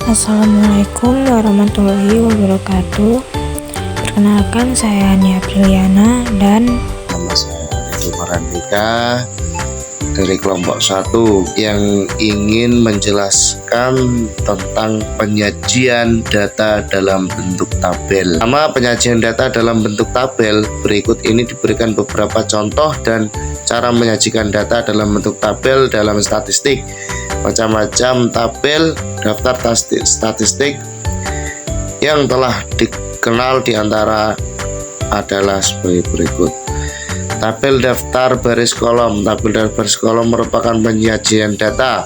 Assalamualaikum warahmatullahi wabarakatuh. Perkenalkan, saya Nia Apriliana dan nama saya Ridho Marandika dari kelompok 1 yang ingin menjelaskan tentang penyajian data dalam bentuk tabel. Nama penyajian data dalam bentuk tabel berikut ini diberikan beberapa contoh dan cara menyajikan data dalam bentuk tabel dalam statistik. Macam-macam tabel daftar statistik yang telah dikenal diantara adalah sebagai berikut. Tabel daftar baris kolom. Tabel daftar baris kolom merupakan penyajian data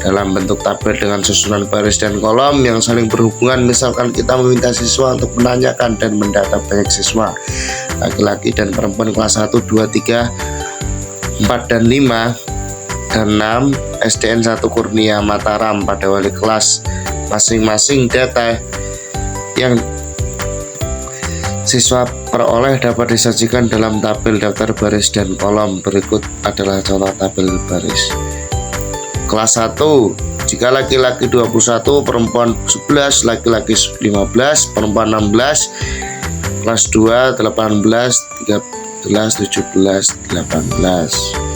dalam bentuk tabel dengan susunan baris dan kolom yang saling berhubungan. Misalkan kita meminta siswa untuk menanyakan dan mendata banyak siswa, laki-laki dan perempuan kelas 1, 2, 3, 4, dan 5 dan 6 SDN 1 Kurnia Mataram pada wali kelas masing-masing. Data yang siswa peroleh dapat disajikan dalam tabel daftar baris dan kolom. Berikut adalah contoh tabel baris. Kelas 1, jika laki-laki 21, perempuan 11, laki-laki 15, perempuan 16. Kelas 2, 18, 13, 17, 18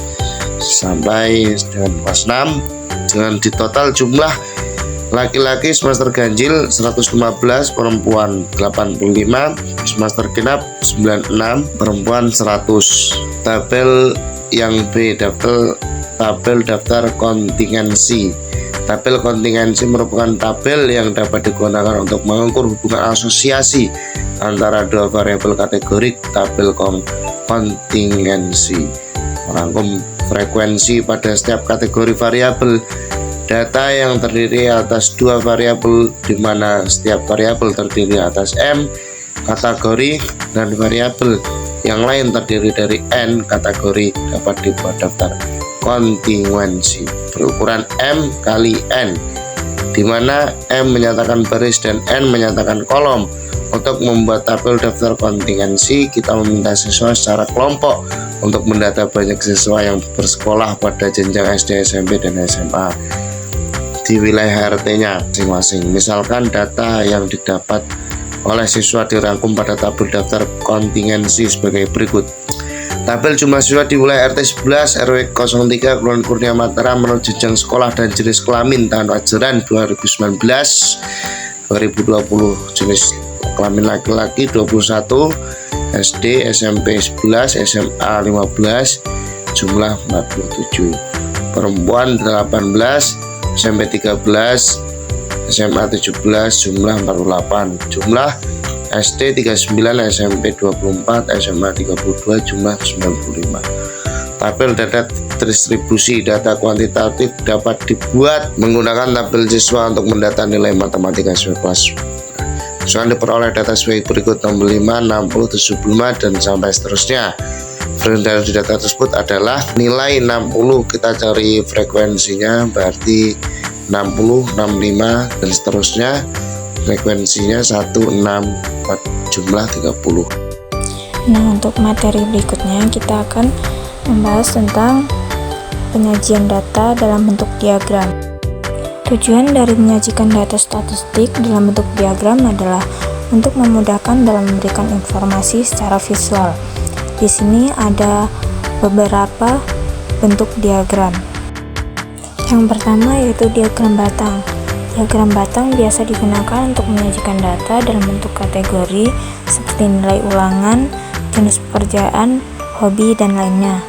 sampai dengan kelas 6 dengan di total jumlah laki-laki semester ganjil 115, perempuan 85, semester genap 96, perempuan 100. Tabel yang B, tabel daftar kontingensi. Tabel kontingensi merupakan tabel yang dapat digunakan untuk mengukur hubungan asosiasi antara dua variabel kategorik. Tabel kontingensi merangkum frekuensi pada setiap kategori variabel. Data yang terdiri atas dua variabel, di mana setiap variabel terdiri atas M kategori dan variabel yang lain terdiri dari N kategori, dapat dibuat daftar kontingensi berukuran M kali N, di mana M menyatakan baris dan N menyatakan kolom. Untuk membuat tabel daftar kontingensi, kita meminta siswa secara kelompok untuk mendata banyak siswa yang bersekolah pada jenjang SD, SMP, dan SMA di wilayah RT-nya masing-masing. Misalkan data yang didapat oleh siswa dirangkum pada tabel daftar kontingensi sebagai berikut. Tabel jumlah siswa di wilayah RT 11 RW 03 Kelurahan Kurnia Mataram menurut jenjang sekolah dan jenis kelamin tahun ajaran 2019-2020. Jenis kelamin laki-laki 21, SD, SMP 11, SMA 15, jumlah 47. Perempuan 18, SMP 13, SMA 17, jumlah 48. Jumlah SD 39, SMP 24, SMA 32, jumlah 95. Tabel data distribusi. Data kuantitatif dapat dibuat menggunakan tabel siswa untuk mendata nilai matematika siswa kelas. Misalkan diperoleh data sebagai berikut: 65, 60, 75, dan sampai seterusnya. Dari data tersebut adalah nilai 60, kita cari frekuensinya, berarti 60, 65, dan seterusnya. Frekuensinya 1, 6, 4, jumlah 30. Nah, untuk materi berikutnya kita akan membahas tentang penyajian data dalam bentuk diagram. Tujuan dari menyajikan data statistik dalam bentuk diagram adalah untuk memudahkan dalam memberikan informasi secara visual. Di sini ada beberapa bentuk diagram. Yang pertama yaitu diagram batang. Diagram batang biasa digunakan untuk menyajikan data dalam bentuk kategori seperti nilai ulangan, jenis pekerjaan, hobi, dan lainnya.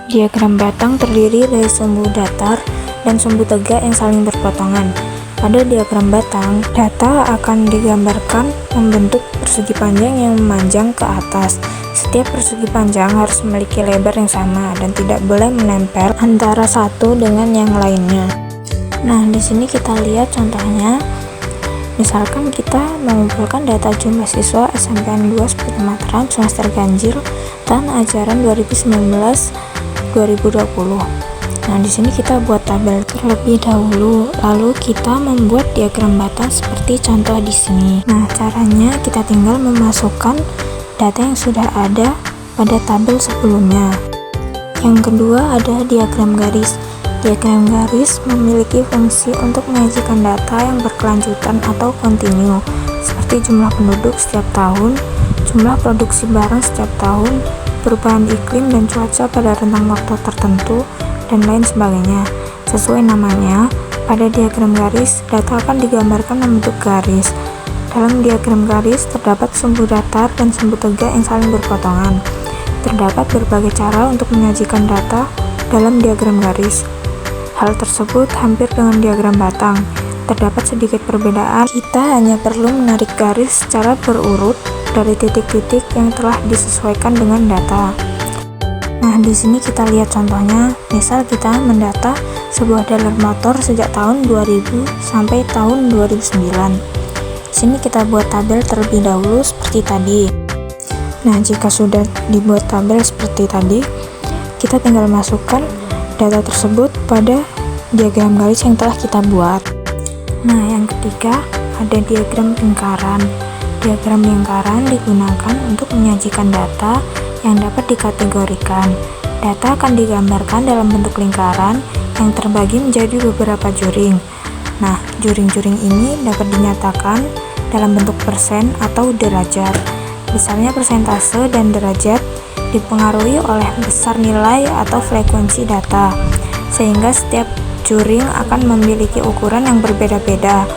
Diagram batang terdiri dari sumbu datar dan sumbu tegak yang saling berpotongan. Pada diagram batang, data akan digambarkan membentuk persegi panjang yang memanjang ke atas. Setiap persegi panjang harus memiliki lebar yang sama dan tidak boleh menempel antara satu dengan yang lainnya. Nah, di sini kita lihat contohnya. Misalkan kita mengumpulkan data jumlah siswa SMPN 2 Seperti Mataram semester ganjil tahun ajaran 2019-2020. Nah, di sini kita buat tabel terlebih dahulu, lalu kita membuat diagram batang seperti contoh di sini. Nah, caranya kita tinggal memasukkan data yang sudah ada pada tabel sebelumnya. Yang kedua ada diagram garis. Diagram garis memiliki fungsi untuk menyajikan data yang berkelanjutan atau kontinu, seperti jumlah penduduk setiap tahun, jumlah produksi barang setiap tahun, perubahan iklim dan cuaca pada rentang waktu tertentu, dan lain sebagainya. Sesuai namanya, pada diagram garis, data akan digambarkan membentuk garis. Dalam diagram garis, terdapat sumbu datar dan sumbu tegak yang saling berpotongan. Terdapat berbagai cara untuk menyajikan data dalam diagram garis. Hal tersebut hampir dengan diagram batang. Terdapat sedikit perbedaan. Kita hanya perlu menarik garis secara berurut dari titik-titik yang telah disesuaikan dengan data. Nah, di sini kita lihat contohnya. Misal kita mendata sebuah daler motor sejak tahun 2000 sampai tahun 2009. Di sini kita buat tabel terlebih dahulu seperti tadi. Nah, jika sudah dibuat tabel seperti tadi, kita tinggal masukkan data tersebut pada diagram garis yang telah kita buat. Nah, yang ketiga ada diagram lingkaran. Diagram lingkaran digunakan untuk menyajikan data yang dapat dikategorikan. Data akan digambarkan dalam bentuk lingkaran yang terbagi menjadi beberapa juring. Nah, juring-juring ini dapat dinyatakan dalam bentuk persen atau derajat. Besarnya persentase dan derajat dipengaruhi oleh besar nilai atau frekuensi data, sehingga setiap juring akan memiliki ukuran yang berbeda-beda.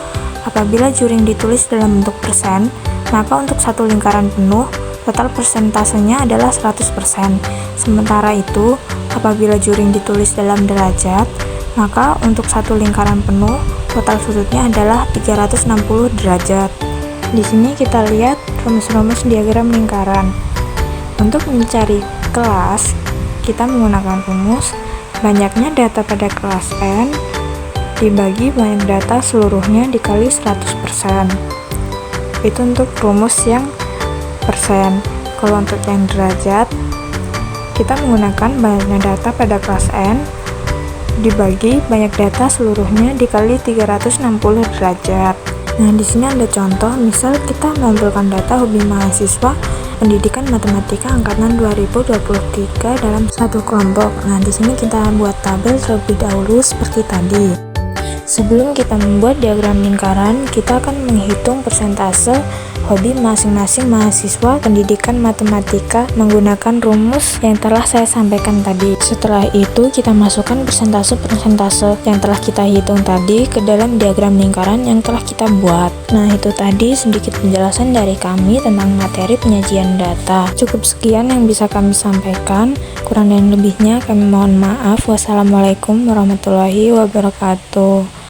Apabila juring ditulis dalam bentuk persen, maka untuk satu lingkaran penuh, total persentasenya adalah 100%. Sementara itu, apabila juring ditulis dalam derajat, maka untuk satu lingkaran penuh, total sudutnya adalah 360 derajat. Di sini kita lihat rumus-rumus diagram lingkaran. Untuk mencari kelas, kita menggunakan rumus banyaknya data pada kelas N dibagi banyak data seluruhnya dikali 100%. Itu untuk rumus yang persen. Kalau untuk yang derajat, kita menggunakan banyaknya data pada kelas N dibagi banyak data seluruhnya dikali 360 derajat. Nah, di sini ada contoh, misal kita mengumpulkan data hobi mahasiswa pendidikan matematika angkatan 2023 dalam satu kelompok. Nah, di sini kita buat tabel terlebih dahulu seperti tadi. Sebelum kita membuat diagram lingkaran, kita akan menghitung persentase hobi masing-masing mahasiswa pendidikan matematika menggunakan rumus yang telah saya sampaikan tadi. Setelah itu, kita masukkan persentase-persentase yang telah kita hitung tadi ke dalam diagram lingkaran yang telah kita buat. Nah, itu tadi sedikit penjelasan dari kami tentang materi penyajian data. Cukup sekian yang bisa kami sampaikan. Kurang dan lebihnya kami mohon maaf. Wassalamualaikum warahmatullahi wabarakatuh.